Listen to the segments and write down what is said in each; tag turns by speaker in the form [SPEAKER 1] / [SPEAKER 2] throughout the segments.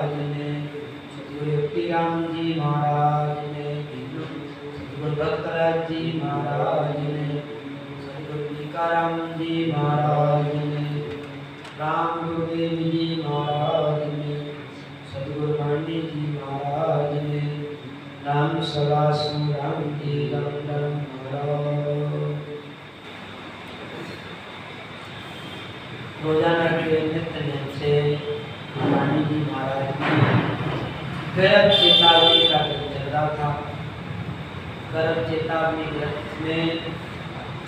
[SPEAKER 1] ने सतगुरु योगीराम जी महाराज ने, सतगुरु भक्तराज जी महाराज ने, सतगुरु टीकाराम जी महाराज ने, राम गुरुदेव जी महाराज ने, सतगुरु पांडे जी महाराज ने, राम सवासु राम जी राम राम महाराज। रोजाना के नित्य नियम से पांडे जी महाराज की गर्भ चेतावनी का चल रहा था। गर्भ चेतावनी ग्रंथ में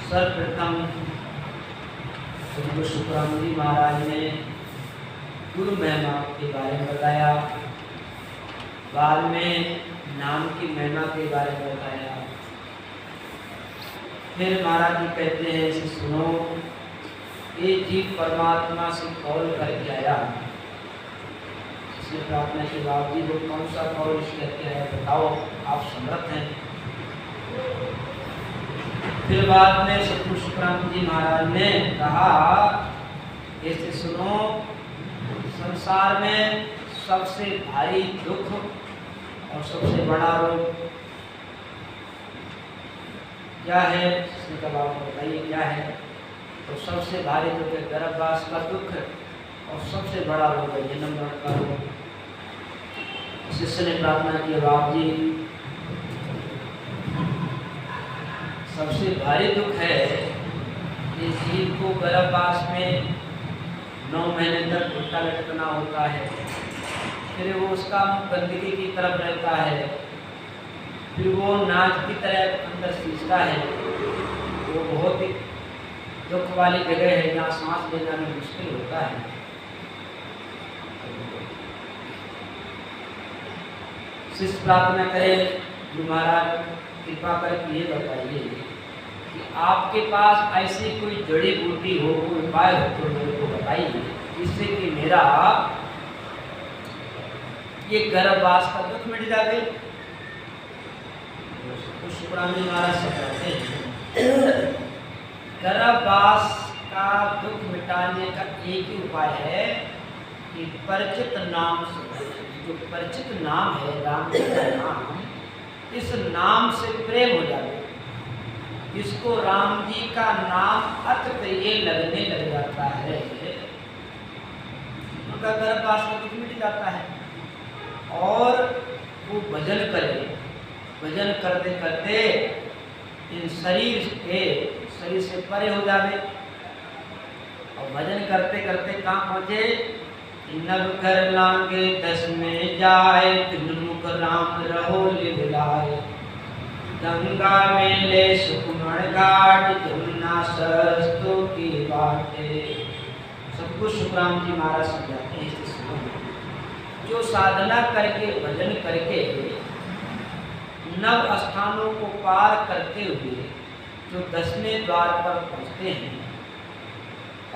[SPEAKER 1] सर्वप्रथम सतगुरु सुखराम जी महाराज ने गुरु महिमा के बारे में बताया, बाद में नाम की महिमा के बारे में बताया। फिर महाराज जी कहते हैं इसे सुनो, ये जीव परमात्मा से कॉल करके आया। इसलिए प्रार्थना के बावजूद वो कौन सा कॉल करके आया बताओ, आप समर्थ हैं। फिर बाद में सतगुरु सुखराम जी महाराज ने कहा ऐसे सुनो, संसार में सबसे भारी दुख और सबसे बड़ा रोग क्या है? इसका आप बताइए क्या है? तो सबसे भारी दुख है गर्भवास का दुख और सबसे बड़ा रोग है जन्म मरण का रोग। शिष्य ने प्रार्थना की, बाप जी सबसे भारी दुख है कि जीव को गर्भवास में 9 महीने तक घुट्टा लटकना होता है, फिर वो उसका मुंह गंदगी की तरफ रहता है, फिर वो नाच की तरह अंदर सींचता है। वो बहुत ही दुख वाली जगह है जहाँ सांस लेना में मुश्किल होता है। शिष्य प्रार्थना करे, महाराज कृपा करके ये बताइए कि आपके पास ऐसी कोई जड़ी बूटी हो, कोई उपाय हो तो मेरे को बताइए, जिससे कि मेरा ये गर्भवास का दुख मिट जाए। तो सुखराम जी महाराज से कहते हैं गर्भवास का दुख मिटाने का एक ही उपाय है कि परिचित नाम से, जो परिचित नाम है राम जी का नाम, इस नाम से प्रेम हो जाए। जिसको राम जी का नाम अत प्रिय लगने लग जाता है, उनका गर्भवास का दुख मिट जाता है। और वो भजन करे, भजन करते करते इन शरीर से परे हो जावे। और भजन करते करते कहाँ पहुँचे? नव कर लांगे 10 में जाए, तिलमुख राम रहो लिवलाए। गंगा में ले सुकुमार घाट, जमुना सरस्तों की बाटे। सब कुछ सुखराम जी महाराज समझाते हैं। जो साधना करके भजन करके नव स्थानों को पार करते हुए जो 10वें द्वार पर पहुँचते हैं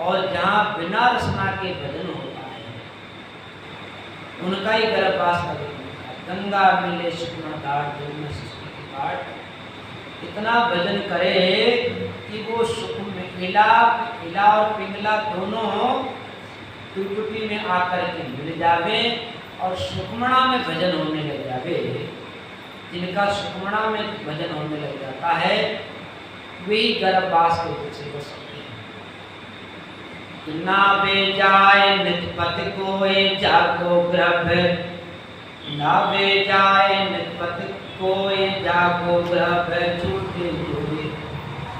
[SPEAKER 1] और जहाँ बिना रचना के भजन होता है, उनका ही गर्भवास का दुख होता है। गंगा मिले सुकुमार घाट, जमुना सृष्टि की बाट। इतना भजन करे कि वो सुख में इला और पिंगला दोनों त्रिकुटी में आकर के मिल जावे और सुखमणा में भजन होने लग जावे। जिनका सुखमणा में भजन होने लग जाता है वही गर्भवास के दुख से बच सकते हैं। ना बे जाए नितपति कोय जाको गर्भ, ना बे जाए नितपति कोय जाको गर्भ, छूटे जोड़े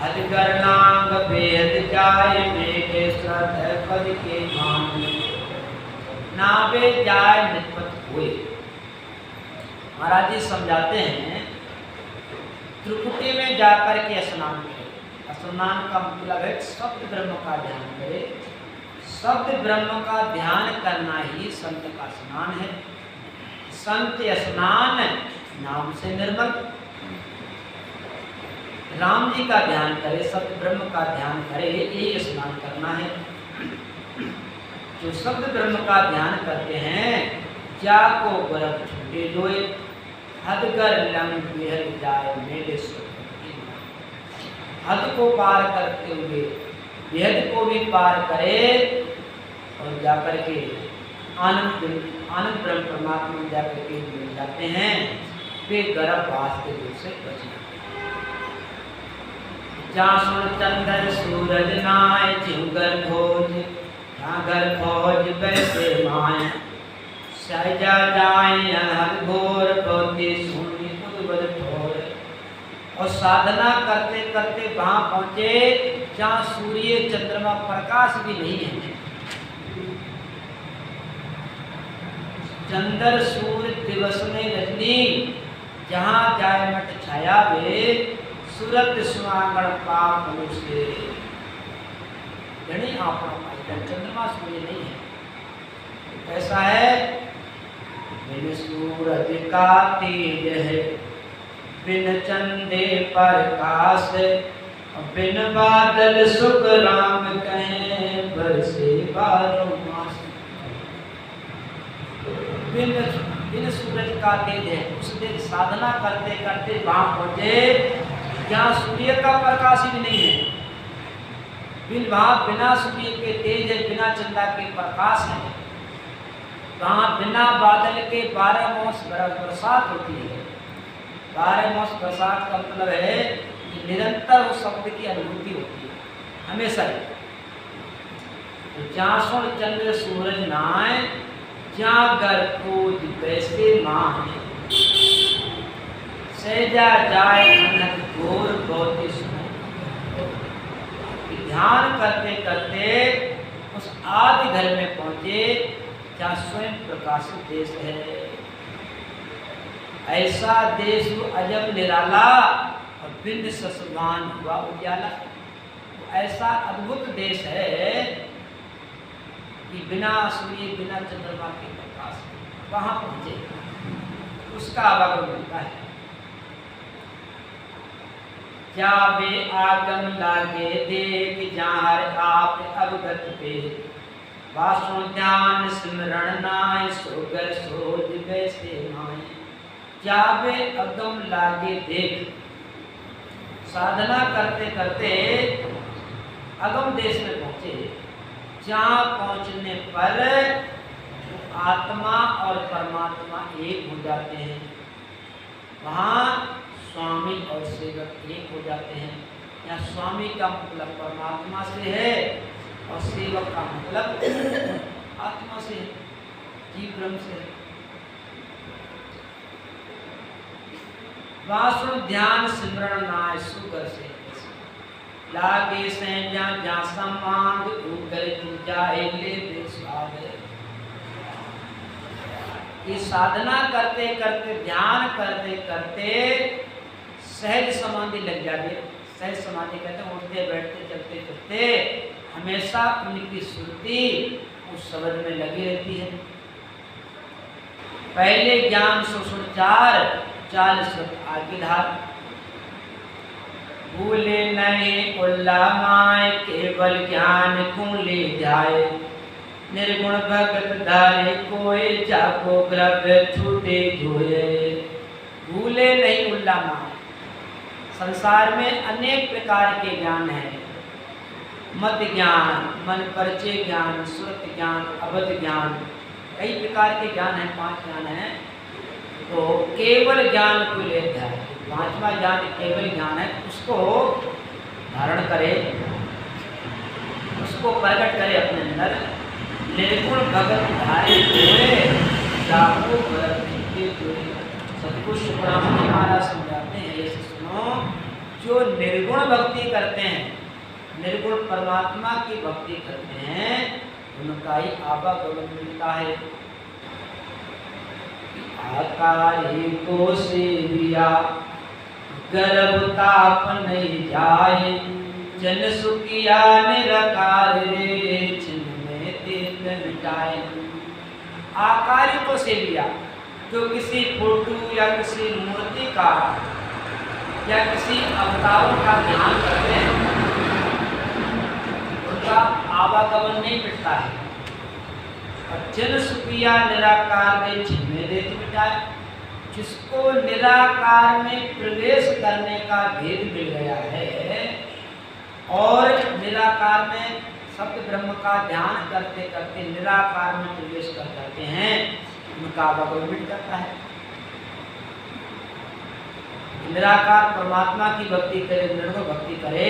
[SPEAKER 1] अधगर नांग बेहद जाए मेरे श्रद्धा पद के मान। नावे जाए नितपत हुए। महाराज जी समझाते हैं त्रिकुटी में जाकर के स्नान करें। स्नान का मतलब है शब्द ब्रह्म का ध्यान करें। शब्द ब्रह्म का ध्यान करना ही संत का स्नान है। संत स्नान नाम से निर्मल। राम जी का ध्यान करे, शब्द ब्रह्म का ध्यान करे, ये स्नान करना है। जो शब्द ब्रह्म का ध्यान करते हैं, जाको गर्भ छूटे जोए, हदगर लंग बेहद जाए मेरे सुख। हद को पार करते हुए बेहद को भी पार करे और जाकर के आनंद ब्रह्म परमात्मा में जाकर के मिल जाते हैं, वे गर्भवास के दुख से बच जाते हैं। जहाँ सुन चंद्र सूरज नाय जिगर खोज, जहाँ घर खोज वैसे माय, सहजा जाए हर घोर भौति सुनी उद्भव ठोर। और साधना करते करते वहां पहुंचे जहाँ सूर्य चंद्रमा प्रकाश भी नहीं है। चंद्र सूर्य दिवस में रजनी, जहाँ जाए मट छाया वे, सूरत सुहागण पाप मनुष्य। यानी आप चंद्रमा सूर्य नहीं है। कैसा है? बिन सूरज का तेज है, बिन चंदे प्रकाश, बिन बादल सुख राम कहें बरसे बारों मास। बिन सूरज का तेज है, उस दिन साधना करते करते वहां पहुंचे जहाँ सूर्य का प्रकाश ही नहीं है। बिना सूर्य के तेज है, बिना चंदा के प्रकाश है, वहाँ बिना बादल के 12 मास बरसात होती है। 12 मास बरसात का मतलब है कि निरंतर उस शब्द की अनुभूति होती है, हमेशा ही। तो जहाँ सुन चंद्र सूरज नाय, जहाँ घर खोज वैसे माँ, सहजा जाए अनंत घोर बहुत सुन। ध्यान करते करते उस आदि घर में पहुंचे जहाँ स्वयं प्रकाशित देश है। ऐसा देश अजब निराला और बिंद ससुभान हुआ उजाला। ऐसा अद्भुत देश है कि बिना सूर्य बिना चंद्रमा के प्रकाश वहां पहुंचे, उसका आवागमन मिलता है। जावे आगम लागे देख, जहाँ आप अवगत पे, वासो ध्यान सिमरण नाय, सोगर सोज वैसे नाय। जावे अगम लागे देख, साधना करते करते अगम देश में पहुंचे, जहाँ पहुंचने पर आत्मा और परमात्मा एक हो जाते हैं। वहाँ स्वामी और सेवक एक हो जाते हैं। या स्वामी का मतलब परमात्मा से है और सेवक का मतलब आत्मा से, जीव ब्रह्म से। वासुन ध्यान सिमरण नाय, सुगर से लागे से जा समांग उगर जाए ले बेस्वाद। ये साधना करते करते, ध्यान करते करते सहज समाधि लग जाती है। सहज समाधि कहते हैं उठते बैठते चलते फिरते हमेशा उनकी सुरती उस शब्द में लगी रहती है। पहले ज्ञान सुसुर 40 आगे धार, भूले नहीं उल्ला माय, केवल ज्ञान को ले जाए। निर्गुण भगत धारे कोई, जाको ग्रह छूटे धोए। भूले नहीं उल्ला माय। संसार में अनेक प्रकार के ज्ञान हैं। मत ज्ञान, मन परिचय ज्ञान, श्रुत ज्ञान, अवध ज्ञान, कई प्रकार के ज्ञान हैं, 5 ज्ञान हैं। तो केवल ज्ञान को ले जाए, 5वां ज्ञान केवल ज्ञान है, उसको धारण करे, उसको प्रकट करे अपने अंदर। निर्गुण भगत धारे हुए, जाको सतगुरु सुब्रह्मण्य महाराज समझाते हैं, ये सुनो, जो निर्गुण भक्ति करते हैं, निर्गुण परमात्मा की भक्ति करते हैं, उनका ही आवागमन मिलता है। आकारी को सेविया, गर्भ ताप नहीं जाए। जन सुखिया निराकार रे, छिन्न में तीर्थ मिटाए। आकारी को सेविया, जो किसी फोटो या किसी मूर्ति का या किसी अवतारों का ध्यान करते हैं, उनका आवागमन नहीं मिटता है। और जन सुखिया निराकार दे, छिन्न देत मिटाए। जिसको निराकार में प्रवेश करने का भेद मिल गया है और निराकार में शब्द ब्रह्म का ध्यान करते करते निराकार में प्रवेश कर जाते हैं, उनका आवागमन मिट जाता है। निराकार परमात्मा की भक्ति करे, निर्गुण भक्ति करे,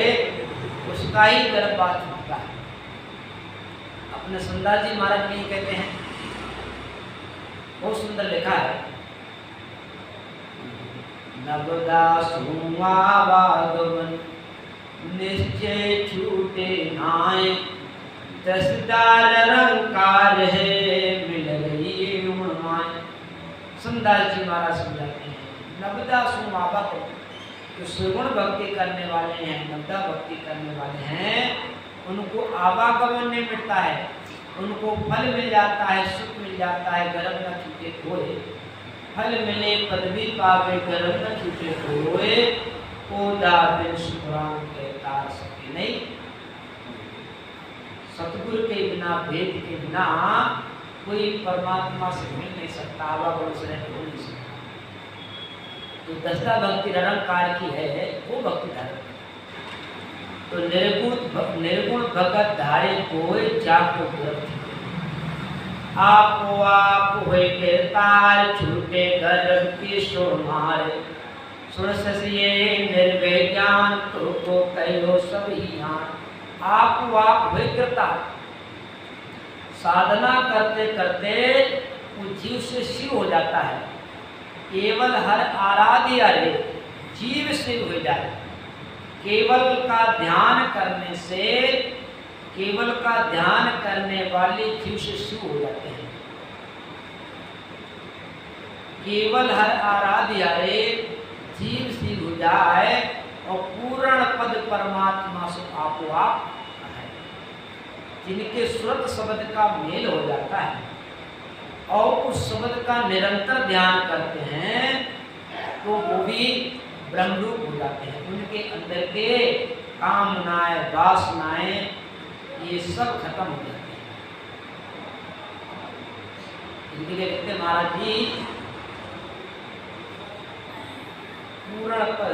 [SPEAKER 1] उसका ही गर्भवास छूटता है। अपने सुंदर जी महाराज भी कहते हैं, बहुत सुंदर लिखा है, नवदासु आवागमन निश्चय छूटे नाय, दसदार रंकार है मिल रही उन्माय। सुंदर जी महाराज समझाते हैं, नवदासु आवागमन, जो सुगुण भक्ति करने वाले हैं, नवदा भक्ति करने वाले हैं, उनको आवागमन नहीं मिटता है, उनको फल मिल जाता है, सुख मिल जाता है, गर्भ न छूटे कोई, फल मिले पदवी पावे, गर्भ न छूटे कोई, कोदा बिन सुखराम के तार सके नहीं। सतगुरु के बिना, भेद के बिना कोई परमात्मा से मिल नहीं सकता, आवागमन से हो नहीं सकता। तो दसदा भक्ति निरंकार की है, वो भक्ति धारण। तो निर्गुण भगत धारे कोई जाको ग्रंथ, आपो आप हुए के तार छूटे गर्भ की शोर मारे, सुन ससिए निर्भय ज्ञान तो को कहो सभी ज्ञान। आपो आप हुए करता, साधना करते करते वो जीव से शिव हो जाता है। केवल हर आराध्य अरे जीव शिव हो जाए। केवल का ध्यान करने से, केवल का ध्यान करने वाले जीव से शिव हो जाते हैं। केवल हर आराध्य अरे जीव शिव हो जाए और पूर्ण पद परमात्मा से आपो आप है। जिनके सुरत शब्द का मेल हो जाता है और उस शब्द का निरंतर ध्यान करते हैं, तो वो भी ब्रह्मरूप हो जाते हैं। उनके अंदर के कामनाएं, वासनाएं, ये सब खत्म हो जाते हैं। इनके लिए कहते महाराज जी, पूर्ण पद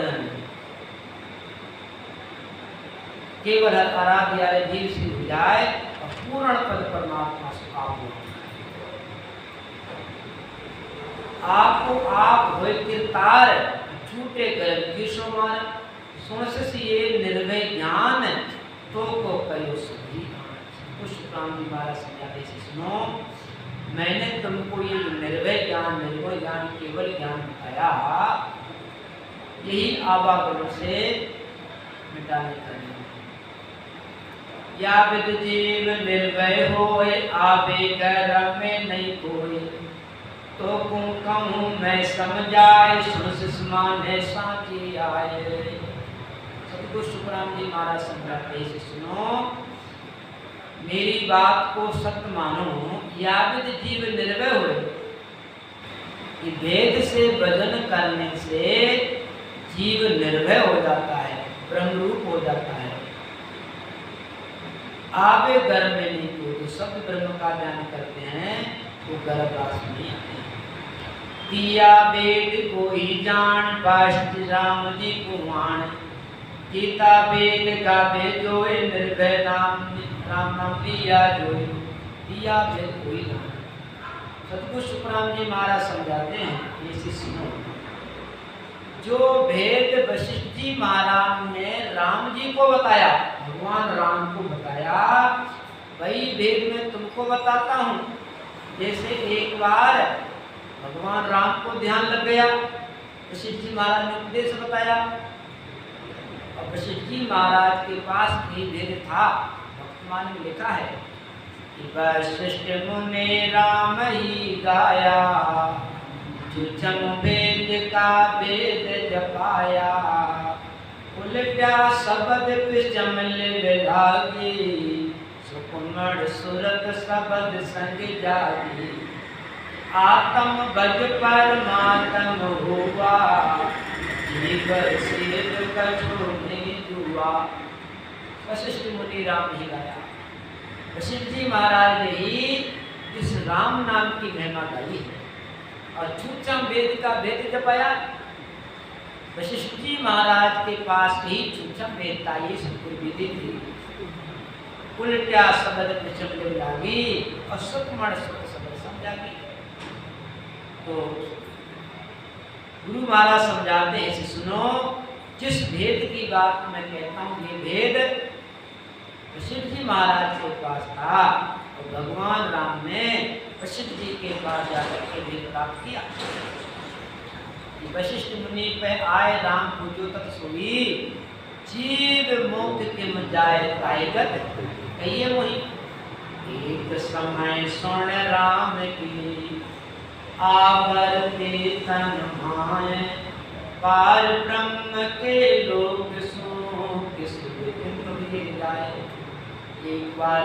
[SPEAKER 1] केवल आराध्य जीव से हो जाए और पूर्ण पद परमात्मा से आप हो। आपको आप होए किरतार झूठे गर्भ की समान, सुन से ये निर्भय ज्ञान तो को कहो सभी। पुष्पराम जी महाराज समझाते से सुनो, मैंने तुमको ये निर्भय ज्ञान, निर्गुण ज्ञान, केवल ज्ञान बताया, यही आवागमन से मिटाने का नियम। या विद जीव निर्भय होए, आवे गर्भ में नहीं कोई, तो कहूँ मैं समझाए, सुन सिस्माने साथी आए। सतगुरु सुखराम जी महाराज समझाते से सुनो, मेरी बात को सत्य मानो। याविद जीव निर्भय हुए, कि वेद से भजन करने से जीव निर्भय हो जाता है, ब्रह्मरूप हो जाता है। आवे गर्भ में नहीं कोई, सब ब्रह्म का ध्यान करते हैं वो गर्भवास नहीं आते। दिया वेद को ही जान, बाष्ट राम जी को मान, गीता वेद का भेजोए, निर्भय नाम राम नाम दिया जोए, दिया वेद को ही जान। सतगुरु सुखराम जी महाराज समझाते हैं, ये शिष्य जो भेद वशिष्ठ जी महाराज ने राम जी को बताया, भगवान राम को बताया, वही भेद मैं तुमको बताता हूँ। जैसे एक बार भगवान राम को ध्यान लग गया, वशिष्ठ जी महाराज ने उपदेश बताया, और वशिष्ठ जी महाराज के पास भी भेद था। वर्तमान में लिखा है कि वशिष्ठ मुने राम ही गाया, जुझम वेद का वेद जपाया, उलटा शब्द पिचमल विलागी, सुकुमड़ सुरत शब्द संग जागी, आत्म भज परमात्म हुआ, जीव शिव कछु नहीं जुआ। वशिष्ठ मुनि राम ही गाया। वशिष्ठ जी महाराज ने ही इस राम नाम की महिमा गाई है और छूछम वेद का वेद जपाया। वशिष्ठ जी महाराज के पास ही छूछम वेद का ये सतगुरु विधि थी। उल्टा शब्द प्रचंड लागी और सुखमण सुख शब्द समझा गई। तो गुरु महाराज समझाते हैं, सुनो, जिस भेद की बात मैं कहता हूँ ये भेद वशिष्ठ जी महाराज के पास था और भगवान राम ने वशिष्ठ जी के पास जाकर के भेद प्राप्त किया। वशिष्ठ मुनि पे आए राम पूजो तक सोई, जीव मोक्ष के मन जाए ताइगत कहिए मोही। एक समय सुन राम की आवर के तन माय, पार ब्रह्म के लोग सो किस जाए। एक बार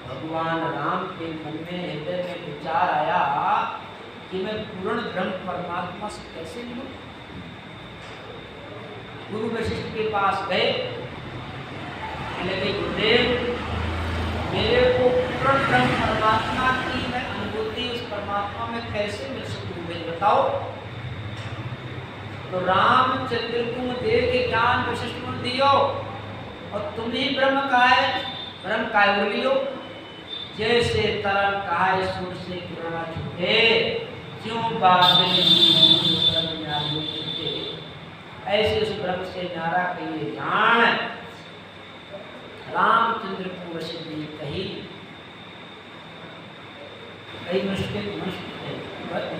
[SPEAKER 1] भगवान राम के मन में हृदय में विचार आया कि मैं पूर्ण ब्रह्म परमात्मा से कैसे मिलूं। गुरु वशिष्ठ के पास गए, लेकिन गुरुदेव मेरे को पूर्ण ब्रह्म परमात्मा की मैं अनुभूति उस परमात्मा में कैसे मिल सकूं, मुझे बताओ। तो रामचंद्र तुम देव के ज्ञान वशिष्ठ को दियो और तुम ही ब्रह्म का है, ब्रह्म का लियो। जैसे तरल कहा सूर से किरणा छूटे, क्यों बादल ऐसे उस ब्रह्म से नारा कहिए जान। रामचंद्र को वशिष्ठ जी कही मुश्किल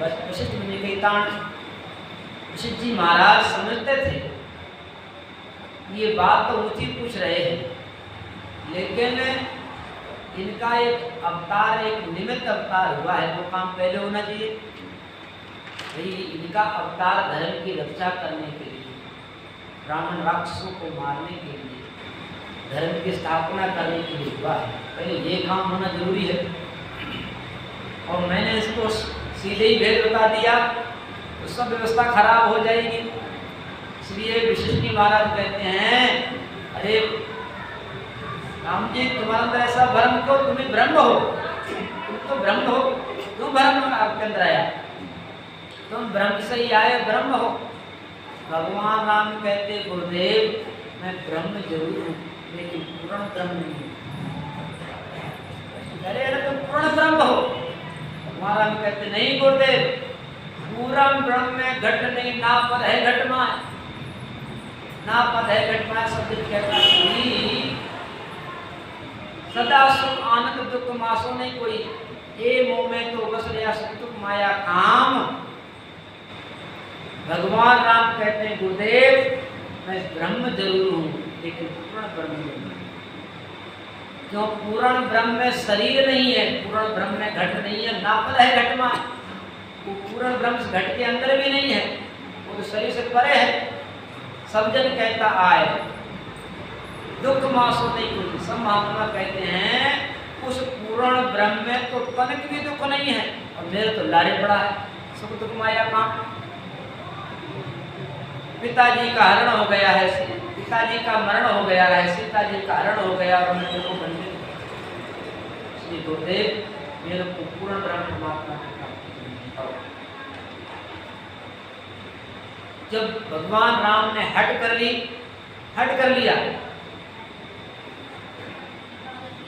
[SPEAKER 1] वशिष्ठ मुनि कही तान। वशिष्ठ जी महाराज समझते थे ये बात तो ऊंची पूछ रहे हैं, लेकिन इनका एक अवतार, एक निमित्त अवतार हुआ है, वो काम पहले होना चाहिए। भाई इनका अवतार धर्म की रक्षा करने के लिए, ब्राह्मण राक्षसों को मारने के लिए, धर्म की स्थापना करने के लिए हुआ है। पहले ये काम होना जरूरी है। और मैंने इसको सीधे ही भेद बता दिया तो सब व्यवस्था खराब हो जाएगी। इसलिए वशिष्ठ जी महाराज कहते हैं, अरे राम जी तुम्हारे अंदर ऐसा भ्रम क्यों, तुम्हें ब्रह्म हो, तुम तो ब्रह्म हो, क्यों भ्रम आपके अंदर आया, तुम ब्रह्म से ही आए, ब्रह्म हो। भगवान राम कहते, गुरुदेव मैं ब्रह्म जरूर हूँ लेकिन पूर्ण ब्रह्म नहीं हूँ। अरे तुम पूर्ण ब्रह्म हो। भगवान राम कहते, नहीं गुरुदेव, पूर्ण ब्रह्म में घट नहीं, ना पद है घटमा, ना पद है घटमा शब्द कहता नहीं। सदा सुख आनंद दुख मासो नहीं कोई, ये मोह में तो बस रहा सुख माया काम। भगवान राम कहते हैं, गुरुदेव मैं ब्रह्म जरूर हूँ लेकिन पूर्ण ब्रह्म नहीं। क्यों? पूर्ण ब्रह्म में शरीर नहीं है, पूर्ण ब्रह्म में घट नहीं है, ना पद है घटमा। वो पूर्ण ब्रह्म घट के अंदर भी नहीं है, वो तो शरीर से परे है। सब जन कहता आए दुख मासो नहीं कोई। सब महात्मा कहते हैं उस पूर्ण ब्रह्म में तो तनिक भी दुख नहीं है, और मेरे तो लारे पड़ा है सुख दुख माया काम। पिताजी का हरण हो गया है, पिताजी का मरण हो गया है, सीता जी का हरण हो गया और मेरे को बंदे। इसलिए गुरुदेव मेरे को पूर्ण ब्रह्म परमात्मा की प्राप्ति। जब भगवान राम ने हट कर लिया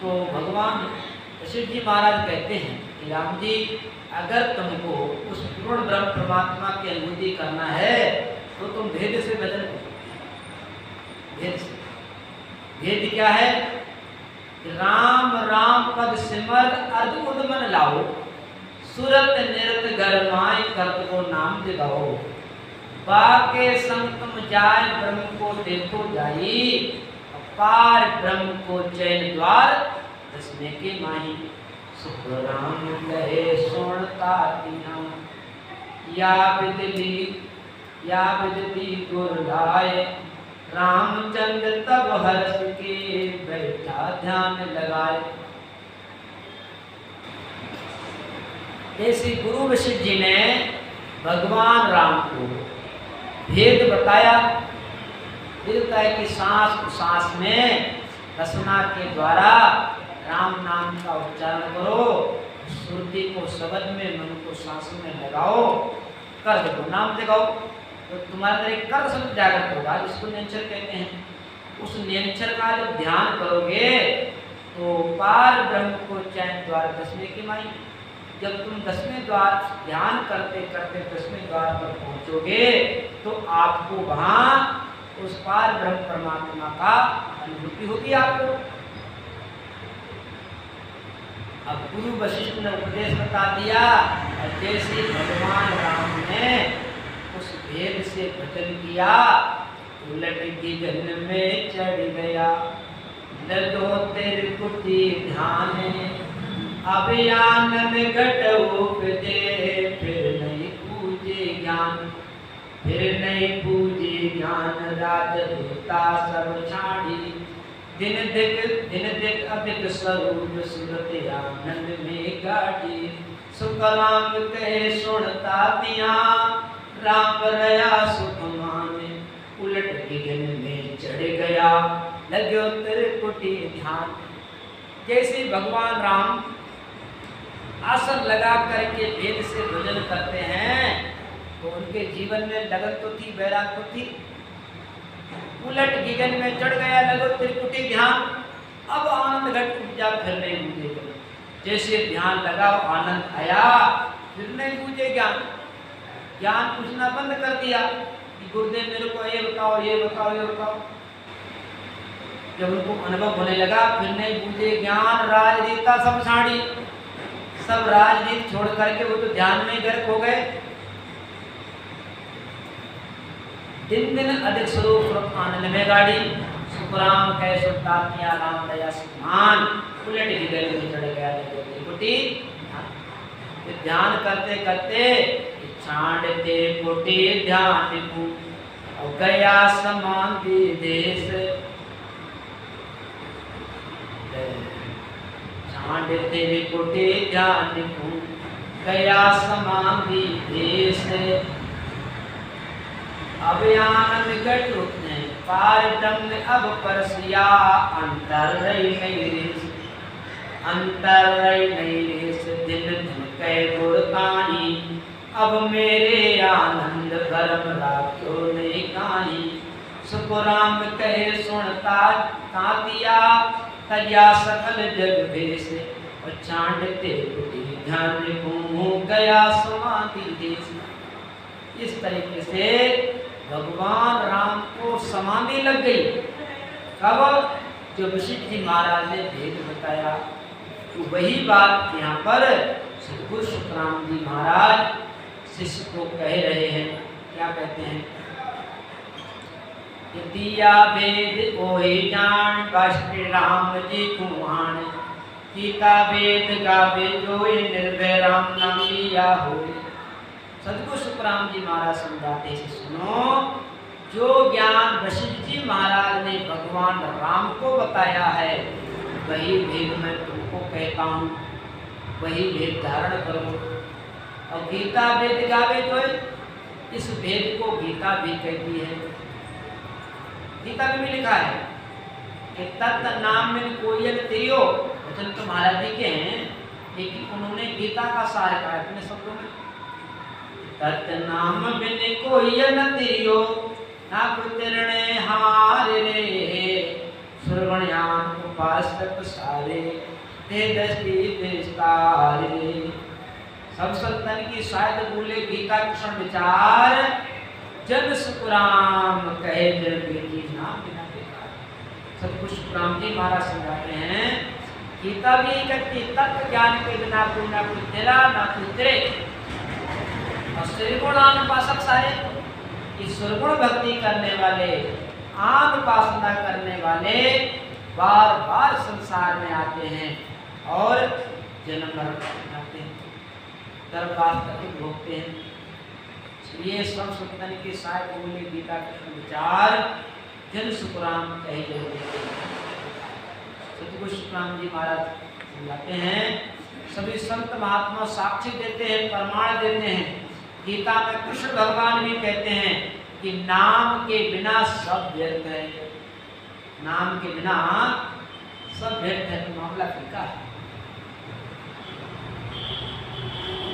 [SPEAKER 1] तो भगवान वशिष्ठ जी महाराज कहते हैं कि राम जी अगर तुमको उस पूर्ण ब्रह्म परमात्मा की अनुभूति करना है तो तुम भेद से बदल करो। भेद से, भेद क्या है? राम राम पद सिमर अर्ध उदमन लाओ, सुरत निरत गरमाए कर्त को नाम जगाओ। बाके संग तुम जाए ब्रह्म को देखो जाई, पार ब्रह्म को चैन द्वार दसने के माही। सुख राम कहे सुनता तीना, या विदली गुर लाए। रामचंद्र तब हर्ष के बैठा ध्यान लगाए। जैसे गुरु वशिष्ठ जी ने भगवान राम को भेद बताया, मिलता है कि सांस में रसना के द्वारा राम नाम का उच्चारण करो, श्रुति को शब्द में, मन को सांस में लगाओ, कर्म को नाम जगाओ, तो तुम्हारे अंदर एक कर्म शब्द जागृत होगा, जिसको नियंत्रण कहते हैं। उस नियंत्रण का जब ध्यान करोगे तो पार ब्रह्म को चैन द्वार दसने की माई। जब तुम 10वें द्वार ध्यान करते करते 10वें द्वार पर पहुंचोगे तो आपको वहां उस पार ब्रह्म परमात्मा का अनुभूति होगी आपको। अब गुरु वशिष्ठ ने उपदेश बता दिया और जैसे भगवान राम ने उस भेद से भजन किया, उलट की जन में चढ़ गया, लगो तेरे कुटी ध्यान, अभियान में घट उपजे, फिर नहीं पूजे ज्ञान, फिर नहीं पूजे ज्ञान, राजदूता सब छाड़ी, दिन दिख अधिक स्वरूप, सुरत आनंद में गाड़ी, सुखराम कहे सुनता दिया, राम रया सुख माने, उलट के दिन में चढ़ गया, लग्यो त्रिकुटी ध्यान। जैसे भगवान राम आसन लगा करके भेद से भजन करते हैं तो उनके जीवन में लगन तो थी, वैराग तो थी। उलट गगन में चढ़ गया, लगो त्रिकुटी ध्यान, अब आनंद घट उपजा, फिर नहीं बूझे। जैसे ध्यान लगा आनंद आया, फिर नहीं बूझे ज्ञान, ज्ञान पूछना बंद कर दिया कि गुरुदेव मेरे को ये बताओ, ये बताओ, ये बताओ। जब उनको अनुभव होने लगा, फिर नहीं बूझे ज्ञान, राजनीता सब साड़ी, सब राजनीति छोड़ करके वो तो ध्यान में गर्क हो गए। दिन दिन अधिक स्वरूप आनंद में गाड़ी, सुखराम कह सुल्तानिया, राम दया समान, उलट गगन में चढ़ गया त्रिकुटी ध्यान। ध्यान करते करते छांडते कुटी ध्यान को, और गया समान देश, छांडते कुटी ध्यान को, गया समान देश, अभियान निकट उठने पार ब्रह्म अब परसिया, अंतर रही नहीं रेस, अंतर रही नहीं रेस, दिन दिन कह गुरतानी, अब मेरे आनंद भरम राख्यो नहीं काई, सुखराम कहे सुनता तातिया, तया सकल जग भेष, और छांडते कुटी ध्यान को, गया समाधि देश। इस तरीके से भगवान राम को समाधि लग गई। कब? जो वशिष्ठ जी महाराज ने भेद बताया, तो वही बात यहाँ पर श्री सुखराम जी महाराज शिष्य को कह रहे हैं। क्या कहते हैं? दिया वेद ओहि जान, बश्री राम जी कुमान, गीता वेद गावे जोई, निर्भय राम नाम लिया होई। सदगुरु सुखराम जी महाराज समझाते हैं, सुनो, जो ज्ञान वशिष्ठ जी महाराज ने भगवान राम को बताया है, वही भेद मैं तुमको कहता हूँ, वही भेद धारण करो। और गीता वेद गावे जो है, इस भेद को गीता भी कहती है। गीता में भी लिखा है कि तत् नाम में कोई तेयो, वचन तो महाराज जी के हैं, लेकिन उन्होंने गीता का सार कहा है अपने शब्दों में। तत् नाम बिन कोई न तिरियो, ना कुतरणे हार रे, सुरगण्यान उपासक सारे, ते दृष्टि विस्तार रे। सब संतन की शायद बोले गीता कृष्ण विचार, जब सुखराम कहे जब की नाम बिना बेकार। सदगुरु सुखराम जी महाराज समझाते हैं, गीता भी कहती तत्व ज्ञान के बिना कोई ना कोई तेरा ना कोई तेरे, और श्रीगुणानुपासक सारे, इस सुरगुण भक्ति करने वाले, आम उपासना करने वाले बार बार संसार में आते हैं और जन्म मरण आते हैं, गर्भवास तक भोगते हैं। इसलिए सब सुतन के साथ बोले गीता कृष्ण विचार, जन सुखराम कहे जरूर। सतगुरु सुखराम जी महाराज समझाते हैं, सभी संत महात्मा साक्षी देते हैं, प्रमाण देते हैं। गीता में कृष्ण भगवान भी कहते हैं कि नाम के बिना सब व्यर्थ है, नाम के बिना सब व्यर्थ है। तो मामला फीका है,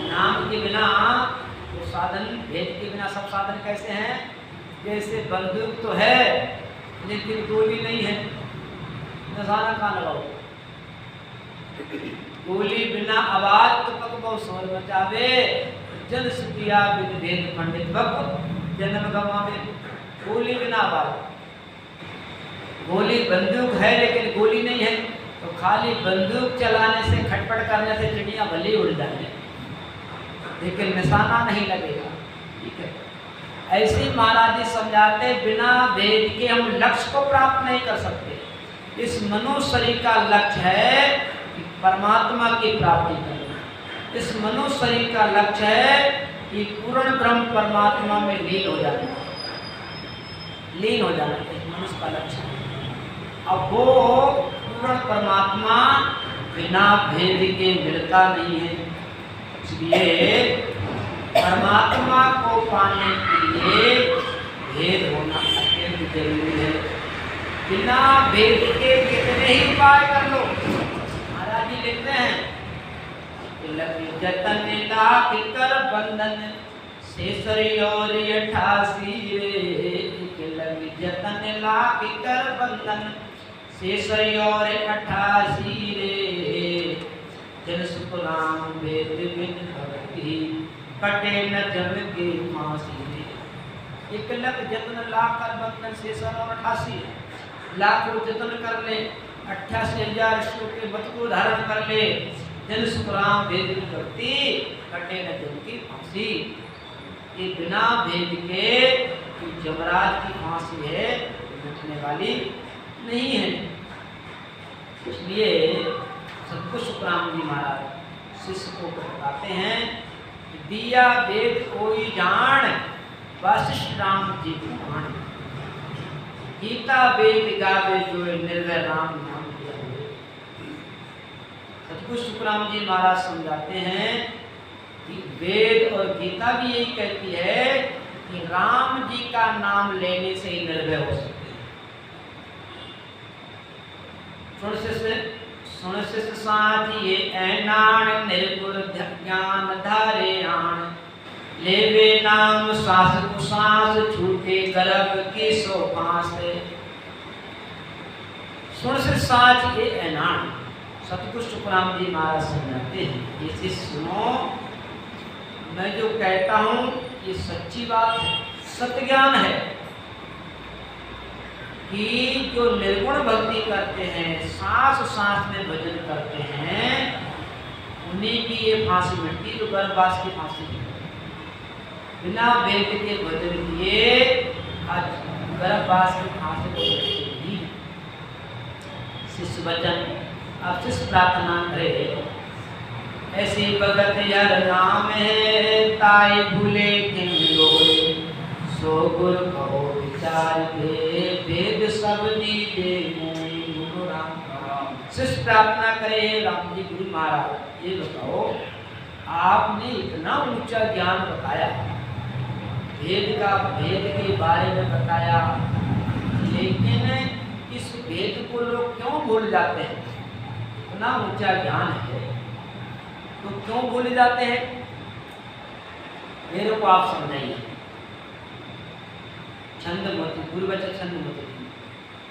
[SPEAKER 1] नाम के बिना तो साधन, भेद के बिना सब साधन कैसे हैं? जैसे बंदूक तो है लेकिन गोली नहीं है, निशाना कहाँ लगाओ? बोली बिना आवाज तो पक बहु शोर मचावे, जन सुतिया बिन भेद पंडित भक्त जन्म गवावे। गोली बिना आवाज, गोली बंदूक है लेकिन गोली नहीं है, तो खाली बंदूक चलाने से खटपट करने से चिड़िया भले उड़ जाए लेकिन निशाना नहीं लगेगा। ठीक है, ऐसे ही महाराज जी समझाते बिना भेद के हम लक्ष्य को प्राप्त नहीं कर सकते। इस मनुष्य शरीर का लक्ष्य है कि परमात्मा की प्राप्ति करना। इस मनुष्य शरीर का लक्ष्य है कि पूर्ण ब्रह्म परमात्मा में लीन हो जाना, लीन हो जाना चाहिए मनुष्य का लक्ष्य है। अब वो पूर्ण परमात्मा बिना भेद के मिलता नहीं है, इसलिए परमात्मा को पाने के लिए भेद होना अत्यंत जरूरी है। बिना भेद के कितने ही उपाय कर लो, महाराज जी लिखते हैं जतन लाख कर बंधन शेषरी और 88 रे, जतन लाख कर बंधन शेषरी और 88 रे, जन सुख नाम वेद बिन भक्ति कटे न जम के फांसी रे। 1 लाख जतन लाख कर बंधन शेषर और 88 लाख को जतन कर ले, 88,000 श्लोक के मत को धारण कर ले, जन सुख राम वेद बिन भक्ति कटे न जम की फांसी। ये बिना भेद के जमराज की फांसी है, मिटने वाली नहीं है। इसलिए सतगुरु सुखराम जी महाराज शिष्य को बताते हैं कि दिया वेद कोई जान वशिष्ठ राम जी पुराण, गीता वेद गावे जो निर्भय राम नाम दिया हुए। सतगुरु सुखराम जी महाराज समझाते हैं कि वेद और गीता भी यही कहती है कि राम जी का नाम लेने से ही निर्भय हो सकते हैं। सुन शिष्य साथिए ऐनान निर्गुण ज्ञान धारे आन, लेवे नाम सास कुसास छूटे गर्भ की सोपास। सुन शिष्य साथिए ऐनान, सतगुरु सुखराम जी महाराज समझाते हैं ये चीज सुनो, मैं जो कहता हूं ये सच्ची बात है, सत्य ज्ञान है कि जो निर्गुण भक्ति करते हैं, सांस सांस में भजन करते हैं, उन्हीं की ये फांसी मिलती जो गर्भवास की फांसी है। बिना वेद के भजन किए आज गर्भवास की फांसी को नहीं। शिष्य वचन अब शिष्य प्रार्थना करे, ऐसी भगत यार नाम है ताई भूले किन लोए, सो गुरु कहो विचार दे वेद सब दीजे गुरु राम। शिष्य प्रार्थना करे राम जी गुरु महाराज ये बताओ, आपने इतना ऊंचा ज्ञान बताया, वेद के बारे में बताया, लेकिन इस वेद को लोग क्यों भूल जाते हैं? इतना ऊंचा ज्ञान है तो क्यों भूल जाते हैं? मेरे को आप समझाइए। छंद मत गुरु बच्चा छंद मत,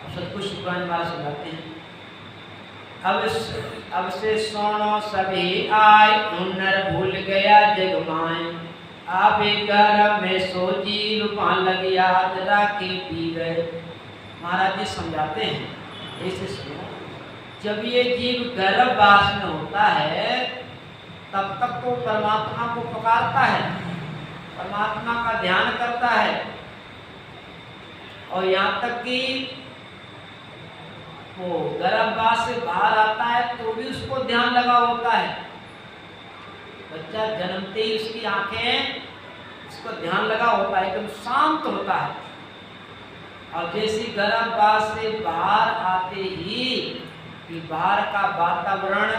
[SPEAKER 1] अब सब कुछ शुक्रान बार समझाते हैं। अब से सोनो सभी आए, हुनर भूल गया जग माए, आबे गर्भ में सोची रूपान लग याद राखे पी गए। महाराज जी समझाते हैं ऐसे सुनो, जब ये जीव गर्भवास में होता है तब तक तो परमात्मा को पुकारता है, परमात्मा का ध्यान करता है, और यहाँ तक कि वो गर्भवास से बाहर आता है तो भी उसको ध्यान लगा होता है। बच्चा जन्मते ही उसकी आंखें उसको ध्यान लगा होता है, एकदम शांत होता है, और जैसे गर्भवास से बाहर आते ही कि बाहर का वातावरण,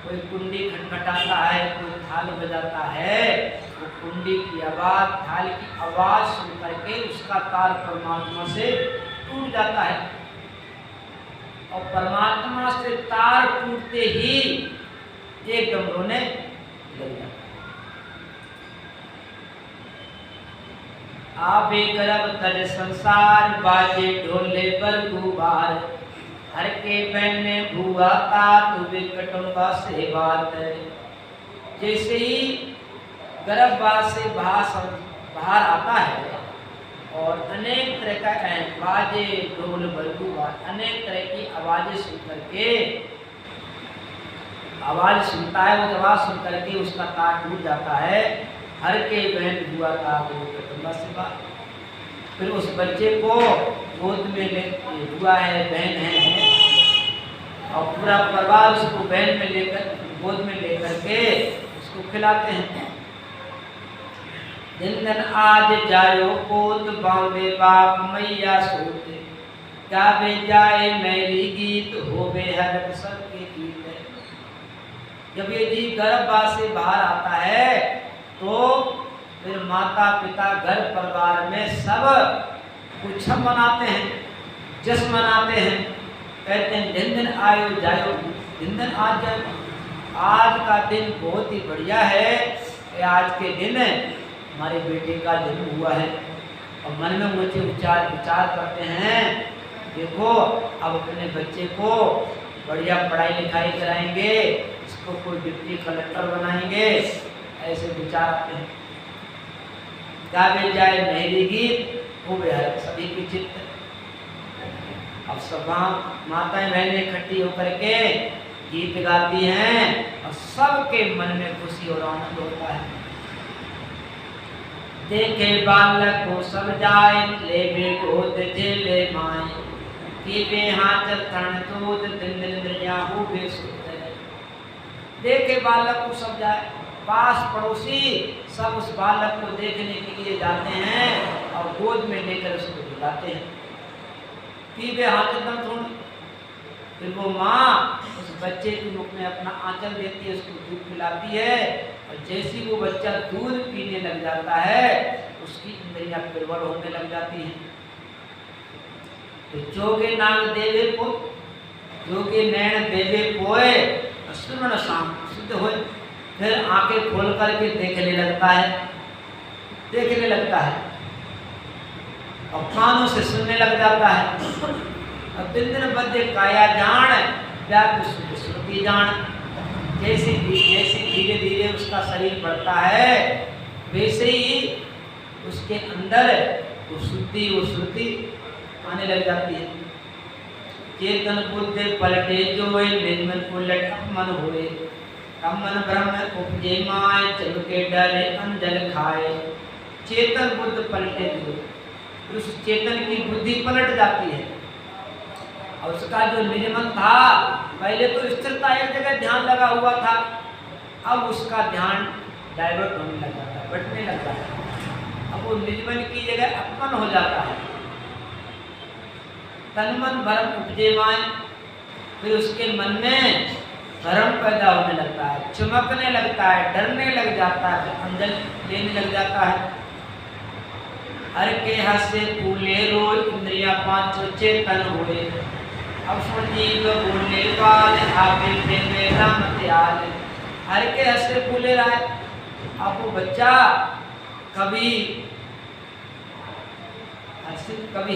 [SPEAKER 1] कोई कुंडी खटखटाता है, कोई थाल बजाता है, वो कुंडी की आवाज, थाल की आवाज सुन करके उसका तार परमात्मा से टूट जाता है, और परमात्मा से तार टूटते ही एकदम रोने लग जाता है। आबे गर्भ तज संसार, बाजे ढोले पर गुबार, हर के बहन में भुआ का तू विकटुंबा से बात है। जैसे ही गर्भवास से बाहर आता है और अनेक तरह का बाजे ढोल बरगुआ अनेक तरह की आवाजें सुनता है, वो आवाज सुन करके उसका तार टूट जाता है। हर के बहन हुआ था तो विकटुंबा से बात। फिर उस बच्चे को गोद में ले हुआ है, बहन है, और पूरा परिवार उसको बहन में लेकर गोद में लेकर के उसको खिलाते हैं। दिन दिन आज जायो कोत बांधे बाप मैया सोते, गावे जाए मेरी गीत होवे हरक सबके गीत। जब ये जीव गर्भवास से बाहर आता है तो फिर माता पिता घर परिवार में सब कुछ मनाते हैं, जश्न मनाते हैं, कहते हैं दिन दिन आयो जायो, दिन दिन आज जायो। आज का दिन बहुत ही बढ़िया है, आज के दिन हमारे बेटे का जन्म हुआ है। और मन में मुझे विचार करते हैं, देखो अब अपने बच्चे को बढ़िया पढ़ाई लिखाई कराएंगे, इसको कोई डिप्टी कलेक्टर बनाएंगे, ऐसे विचार आते हैं। गावे जाए मेरी गीत हो गया सभी की चित्त। अब सब माताएं बहनें इकट्ठी होकर के गीत गाती हैं और सबके मन में खुशी और आनंद होता है। देखे बालक को सब जाए, ले बे गोद झेले माए, कि बे हाथ तन दूध दिन दिन दुनिया हो बे सुत। देखे बालक को सब जाए, पास पड़ोसी सब उस बालक को देखने के लिए जाते हैं और गोद में लेकर उसको झुलाते हैं। कि बे हाथ तन दूध, फिर वो माँ उस बच्चे के मुख में अपना आंचल देती है, उसको दूध पिलाती है, और जैसे वो बच्चा दूध पीने लग जाता है उसकी इंद्रियां प्रबल होने लग जाती हैं। तो जोगे नाग देवे को, जोगे नैन देवे पोए, सुमन शाम शुद्ध हो, फिर आंखें खोल करके देखने लगता है और कानों से सुनने लग जाता है। और दिन दिन बदे काया जान व्याकुल श्रुति जान। जैसे धीरे धीरे उसका शरीर बढ़ता है वैसे ही उसके अंदर वो श्रुति आने लग जाती है। चेतन बुद्धि पलटे जो निर्मल उलट मन हुए, मन ब्रह्म उपजे माए, चल के डरे अंजल खाए। चेतन बुद्ध पलटे जो, उस चेतन की बुद्धि पलट जाती है और उसका जो निर्मल था, पहले तो स्थिरता एक जगह ध्यान लगा हुआ था, अब उसका ध्यान डाइवर्ट होने लग जाता है, बटने लग जाता है। अब वो निर्मल की जगह अपमन हो जाता है। तन मन भरम उपजे माए, फिर उसके मन में भरम पैदा होने लगता है, चमकने लगता है, डरने लग जाता है, अंदर लेने लग जाता है। हर के हंसे फूले रोज, इंद्रिया पांचों चेतन हुए। अब सुन जीव बोले बाल, आगे प्रेमे राम त्याल। हर के हंसे फूले रहा है। अब वो बच्चा कभी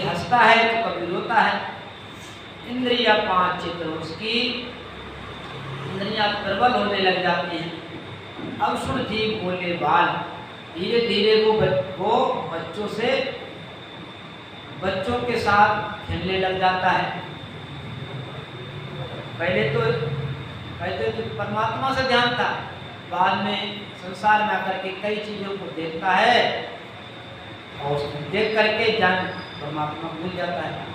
[SPEAKER 1] हंसता है तो कभी रोता है। इंद्रिया पांच चित्र उसकी इंद्रियां प्रबल होने लग जाती हैं। अब सुन जीव बोले बाल, धीरे धीरे वो बच्चों के साथ खेलने लग जाता है। पहले तो परमात्मा से ध्यान था, बाद में संसार में आकर के कई चीजों को देखता है और देख करके जान परमात्मा भूल जाता है।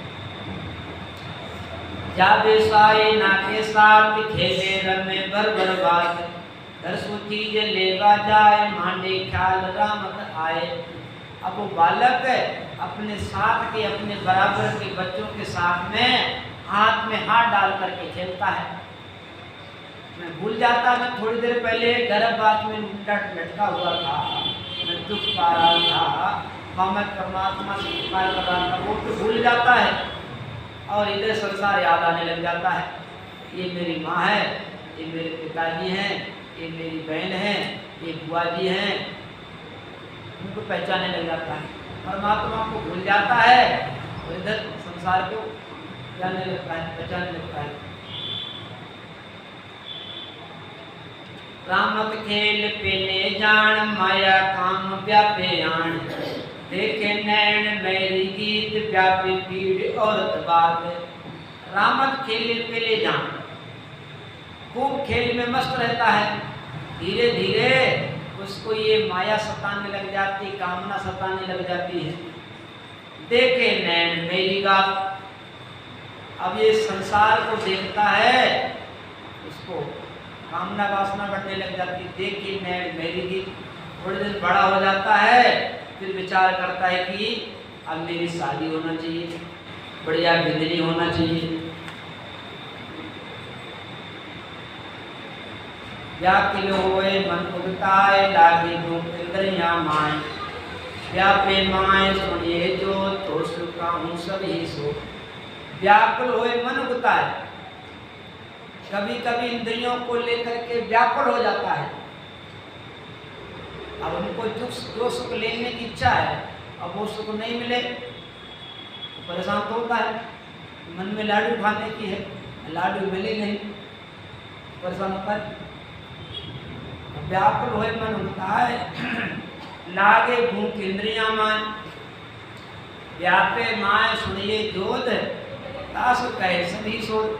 [SPEAKER 1] जाबे साए नाके साथ खेले रमे बर बात, दरसो चीज लेवा जाए, मांडे ख्याल रामत आए। अब वो बालक अपने साथ के अपने बराबर के बच्चों के साथ में हाथ में हाथ डाल करके खेलता है। मैं भूल जाता, मैं थोड़ी देर पहले गर्भवास में लटका हुआ था, मैं दुख पा रहा था, मैं परमात्मा से पुकार कर रहा था, वो तो भूल जाता है और इधर संसार याद आने लग जाता है। ये मेरी माँ है, ये मेरे पिताजी हैं, ये मेरी बहन है, ये बुआ जी हैं, उनको पहचानने लग जाता है, परमात्मा को भूल जाता है और इधर संसार को जाने लगता है, बचाने लगता है। रामत खेल पेले जान, माया काम व्यापे आन, देखे नैन मेरी गीत, व्यापी पीड़ और बात। रामत खेले पेले जान, खूब खेल में मस्त रहता है, धीरे धीरे उसको ये माया सताने लग जाती, कामना सताने लग जाती है। देखे नैन मेरी गात, अब ये संसार को देखता है, उसको कामना वासना बढ़ने लग जाती। देखे नैन मेरी गीत, थोड़ी देर बड़ा हो जाता है, फिर विचार करता है कि अब मेरी शादी होना चाहिए, बढ़िया बिंदनी होना चाहिए। व्याकुल होए मन उगताए, लागे धूप इंद्रियां माए, व्यापे माए सुनिए जो, तो सुखाऊं सभी सो। व्याकुल होए मन उगताए, कभी कभी इंद्रियों को लेकर के व्याकुल हो जाता है। अब उनको जो सुख लेने की इच्छा है, अब वो सुख नहीं मिले तो परेशान तो होता है। मन में लाडू खाने की है, लाडू मिले नहीं, परेशान होता है। व्याकुल होए मन उगताए, लागे भूख इंद्रियां माए, व्यापे माए सुनिए जोध, तास कहे सभी सोध।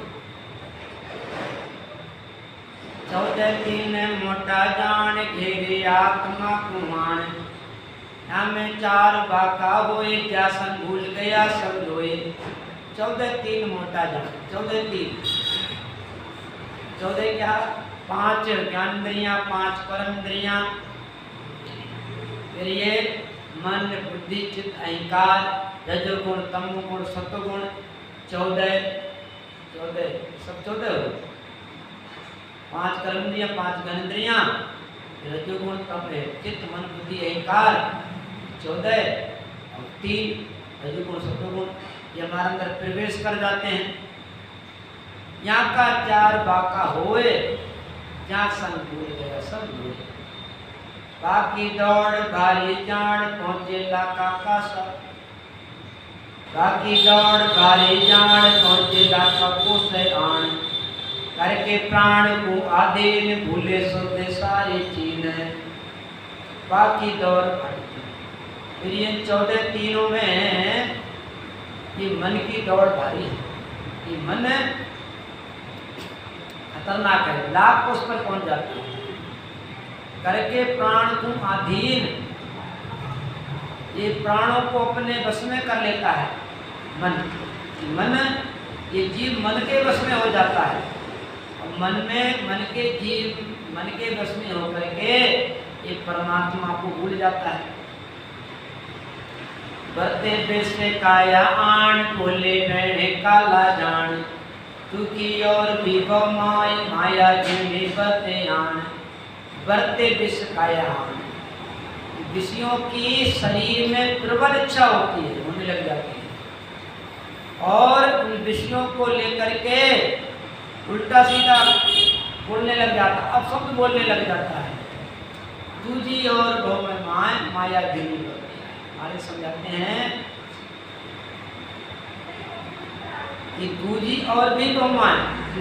[SPEAKER 1] 14 तीन मोटा जान, घेरे आत्मा कुमान, हमें 4 बाका होए, जासन भूल गया सब लोए। 14 तीन मोटा जान, 14 तीन, 14 क्या, 5 ज्ञानेंद्रियां, 5 कर्मेंद्रियां, फिर ये मन बुद्धि चित्त अहंकार, रजोगुण तमोगुण सत्वगुण, 14 सब 14 हो। 5 कर्मेंद्रियां, 5 ज्ञानेंद्रियां, रजोगुण तम चित्त मन बुद्धि अहंकार 14 और 3 रजोगुण सत्वगुण, ये हमारे अंदर प्रवेश कर जाते हैं। यहाँ का 4 बाका होए, जहाँ संग भूल गया सब भूल। बाकी दौड़ भारी जान, पहुँचे लाका का सब। बाकी दौड़ भारी जान, पहुँचे लाका को से आन, करके प्राण को आधीन, भूले सुधे सारी चीन। बाकी दौड़ भारी, फिर ये 14 तीनों में ये मन की दौड़ भारी है। ये मन खतरनाक है, लाभ उस पर पहुंच जाता है। करके प्राण तुम अधीन, ये प्राणों को अपने वश में कर लेता है मन। ये जीव मन के वश में हो जाता है, और मन के जीव मन के वश में होकर के ये परमात्मा को भूल जाता है। बरते बेसे काया आन, बोले बैठे काला जान, तुकी और विभव माय, माया जिन्हें बरते आन। बरते विष काया आन, विषयों की शरीर में प्रबल इच्छा होती है, होने लग जाती है, और उन विषयों को लेकर के उल्टा सीधा बोलने लग जाता, अब शब्द बोलने लग जाता है। तुझी और भव में माय, माया जिन्हें बरते। हमारे समझाते हैं कि दूजी और भी बहुमान,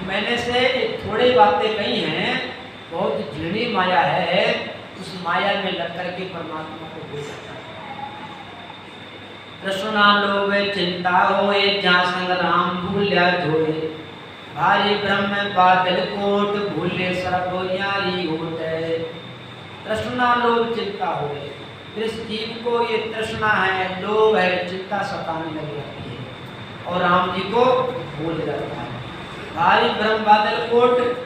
[SPEAKER 1] मैंने से थोड़ी बातें कही हैं, बहुत झिड़ी माया है, उस माया में लग करके परमात्मा को भूल जाता है। तृष्णा लोभ चिंता होए, जहाँ संग राम भूल्या धोए, भारी ब्रह्म बादल कोट, भूले सर्व यारी होते। तृष्णा लोभ चिंता होए, इस जीव को ये तृष्णा है, लोभ है, चिंता सताने लग जाती है, और राम जी को भूल जाता है। भारी भ्रम बादल कोट,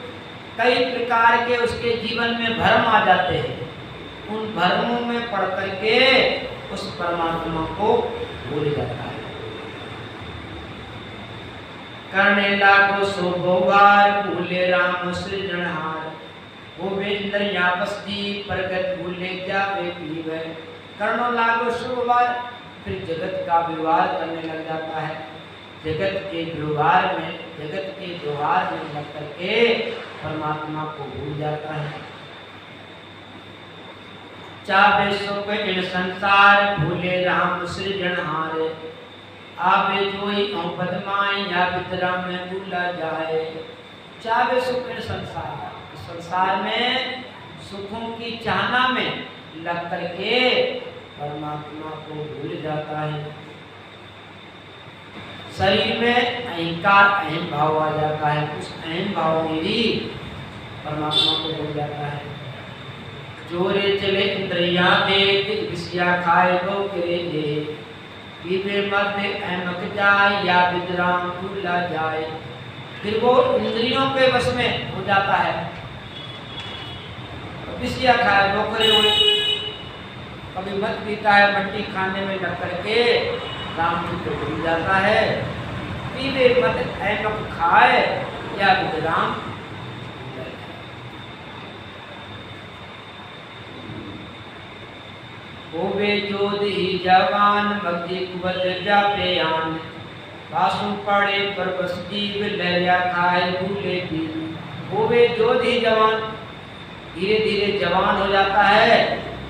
[SPEAKER 1] कई प्रकार के उसके जीवन में भ्रम आ जाते हैं, उन भ्रमों में पड़ करके उस परमात्मा को भूल जाता है। करने लागो शोभोगार, भूले राम सृजनहार, गोविंद यापस्ती प्रगट भूले जावे पीवे। करनो लागो शुभवार, फिर जगत का व्यवहार करने लग जाता है, जगत के व्यवहार में लग करके परमात्मा को भूल जाता है। चाहे सुख इन संसार, भूले राम सृजनहार, आवे जोई औ बदमाई या विद्राम में भूला जाए। चाहे सुख संसार में सुखों की चाहना में लग करके परमात्मा को भूल जाता है। शरीर में अहंकार अहम भाव आ जाता है, उस अहम भाव में भी परमात्मा को भूल जाता है। जोरे चले इंद्रिया देख विषया खाए गो करे दे, पीवे मध्य अहमक जाए या विद्राम भूला जाए। फिर वो इंद्रियों के वश में हो जाता है, विषया खाए गो करे हुए, कभी मत पीता है, मट्टी खाने में लग करके राम जी को भूल जाता है। पीवे मत अहमक खाए या विद्राम। होवे जोध ही जवान मध्य कुवत व्यापयान, बासु पड़े पर बस जीव लहरिया खाए भूले भी। होवे जोध ही जवान, धीरे धीरे जवान हो जाता है।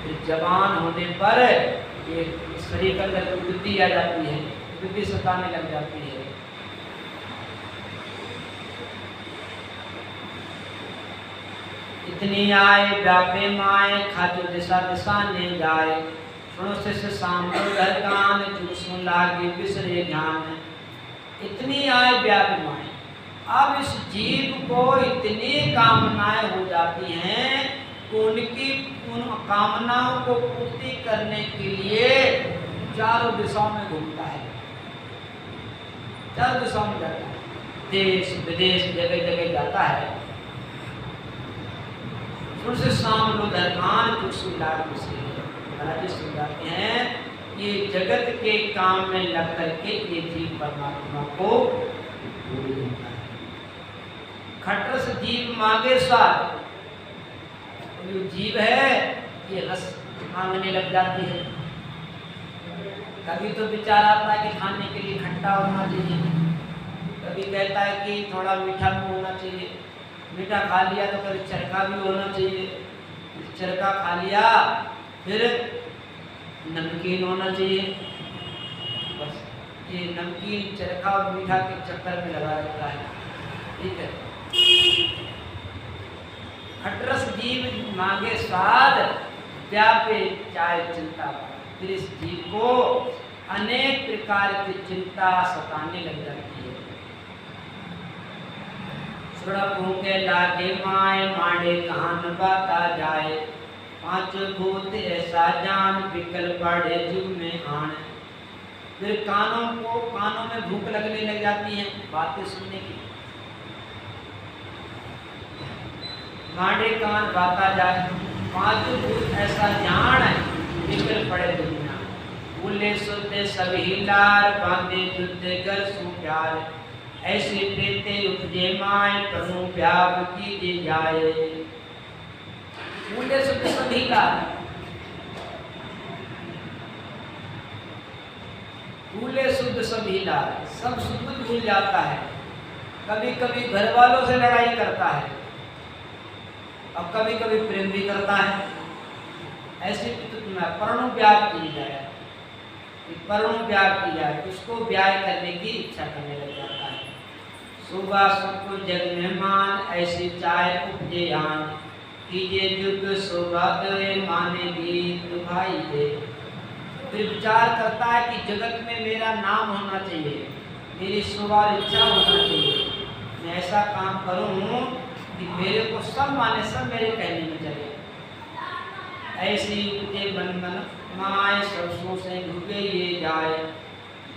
[SPEAKER 1] फिर जवान होने पर ये शरीर के अंदर बुद्धि आ जाती है, बुद्धि सताने लग जाती है। इतनी आए व्यापे माए खाजो दिशा दिशा ने जाए। सुनो शिष्य सांभो घर कान, चुप सुन लागे बिसरे ध्यान। इतनी आए व्यापे माए, अब इस जीव को इतनी कामनाएं हो जाती हैं, उनकी उन कामनाओं को पूर्ति करने के लिए चारों दिशाओं में घूमता है, चारों दिशाओं में जाता है, देश विदेश जगह जगह जाता है। उनसे शाम लो दरकान सुनते हैं। ये जगत के काम में लग करके ये जीव परमात्मा को भूल जाता है। खटरस जीव मांगे स्वाद, जो जीव है ये रस मांगने लग जाती है। कभी तो विचार आता है कि खाने के लिए खट्टा होना चाहिए, कभी कहता है कि थोड़ा मीठा भी होना चाहिए, मीठा खा लिया तो कभी चरखा भी होना चाहिए, चरखा खा लिया फिर नमकीन होना चाहिए। बस ये नमकीन चरखा और मीठा के चक्कर में लगा रहता है, ठीक है। खटरस जीव मांगे स्वाद, व्यापे चाहे चिंता। फिर इस जीव को अनेक प्रकार की चिंता सताने लग जाती है। सुरभों के लागे माए मांडे कहान बाता जाए, पांच भूत ऐसा जान विकल पड़े जुग में आन। फिर कानों में भूख लगने लग जाती है बातें सुनने की। मांडे कान बाता जाए, पांच भूत ऐसा जान विकल पड़े दुनिया। बोले सुते सभी लार, बांधे जुते घर सु प्यार। ऐसे प्रीते उपजे माए, प्रभु व्याप कीजे जाए। बोले सुते सभी लार, भूले शुद्ध सभी लार, सब शुद्ध भूल जाता है। कभी कभी घर वालों से लड़ाई करता है और कभी कभी प्रेम भी करता है। ऐसे पर्णु व्याग की जाए, पर्णु व्याग की जाए, उसको व्याग करने की इच्छा करने लग जाता है। सुबह सुख जग में मान, ऐसी चाहे उपजे आन। कीजे युग सौभाग्य माने गीत भाई दे। फिर विचार करता है कि जगत में मेरा नाम होना चाहिए, मेरी शोभा इच्छा होना चाहिए। मैं ऐसा काम करूं कि मेरे को सब माने, सब मेरे कहने में चले। ऐसी उपजे मन मन माए, सरसों से डूबे ये जाए।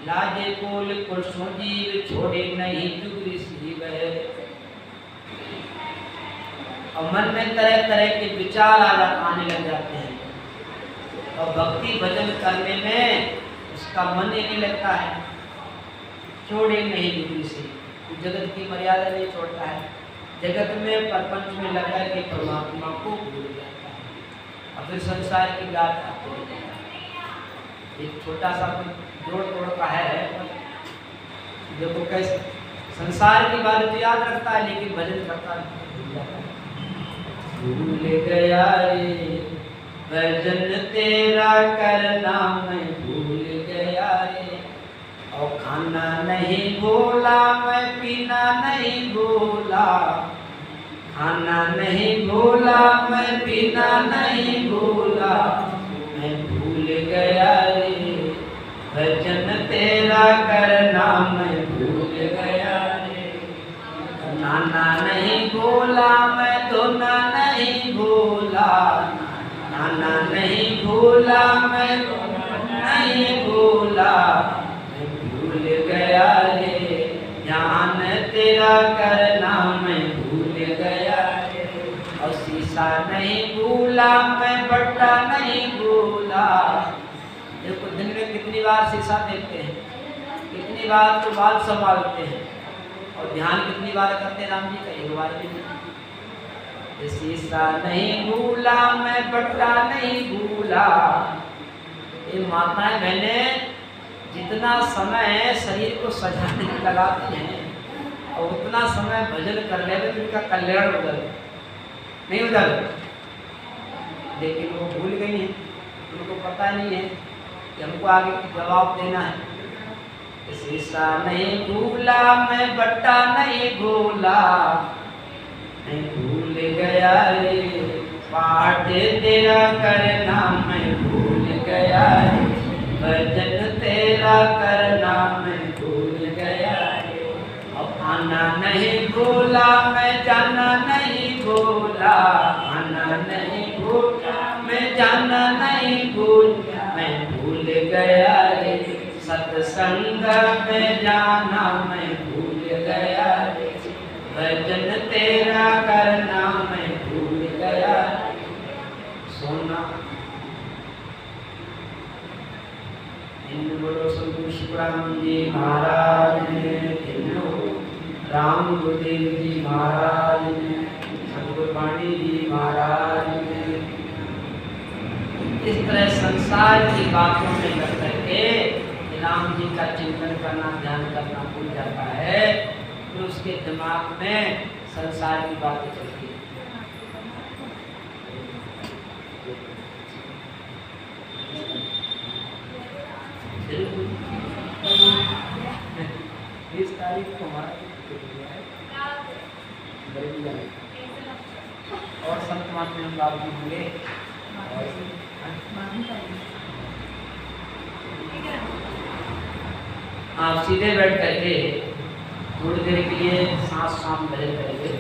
[SPEAKER 1] लाजे कोल कुल सो जीव, छोड़े नहीं जुगरी सी बहे। और मन में तरह तरह के विचार आने लग जाते हैं और भक्ति भजन करने में उसका मन ही नहीं लगता है। छोड़े नहीं जुगरी सी, जगत की मर्यादा नहीं छोड़ता है, जगत में प्रपंच में लगा के परमात्मा को भूल जाता है और फिर संसार की बात आती है। एक छोटा सा जोड़ तोड़ का है, देखो कैसे संसार की बात तो याद रखता है लेकिन भजन करता भूल जाता है। भूल गया रे भजन तेरा करना, मैं भूल गया रे। और खाना नहीं भूला मैं पीना नहीं भूला, खाना नहीं भूला मैं पीना नहीं भूला, मैं भूल गया रे भजन तेरा करना मैं भूल गया रे। नाना नहीं भूला मैं धोना नहीं भूला, नाना नहीं भूला मैं नहीं भूला, मैं भूल गया रे ध्यान तेरा करना मैं भूल गया रे। और शीशा नहीं भूला मैं बट्टा नहीं भूला। देखो दिन में कितनी बार शीशा देखते हैं, कितनी बार तो बाल संभालते हैं, और ध्यान कितनी बार करते हैं राम जी का, एक बार भी नहीं। शीशा नहीं भूला मैं बट्टा नहीं भूला। ये माताएं बहनें जितना समय शरीर को सजाने में लगाती हैं और उतना समय भजन करने में उनका कल्याण उधर नहीं उधर, लेकिन वो भूल गई हैं, उनको पता नहीं है कि हमको आगे जवाब देना है। शीशा नहीं भूला मैं बट्टा नहीं भूला, मैं भूल गया रे पाठ तेरा करना मैं भूल गया रे, भजन तेरा करना मैं भूल गया रे। अब आना नहीं भूला मैं जाना नहीं भूला, आना नहीं भूला मैं जाना नहीं भूला, मैं भूल गया रे सत्संग में जाना मैं भूल गया रे, भजन तेरा करना मैं भूल गया। सोना हिंदू बोलो सदगुरु शिवराम जी महाराज ने, हिंदू राम गुरुदेव जी महाराज ने, सदगुरु वाणी जी महाराज ने। इस तरह संसार की बातों में लग करके राम जी का चिंतन करना ध्यान करना भूल जाता है, फिर तो उसके दिमाग में संसार की बातें चलती है। इस तारीख को हमारा और संत मात्र में हम बात भी होंगे। आप सीधे बैठ करके थोड़ी देर के लिए सांस शाम भजन करेंगे।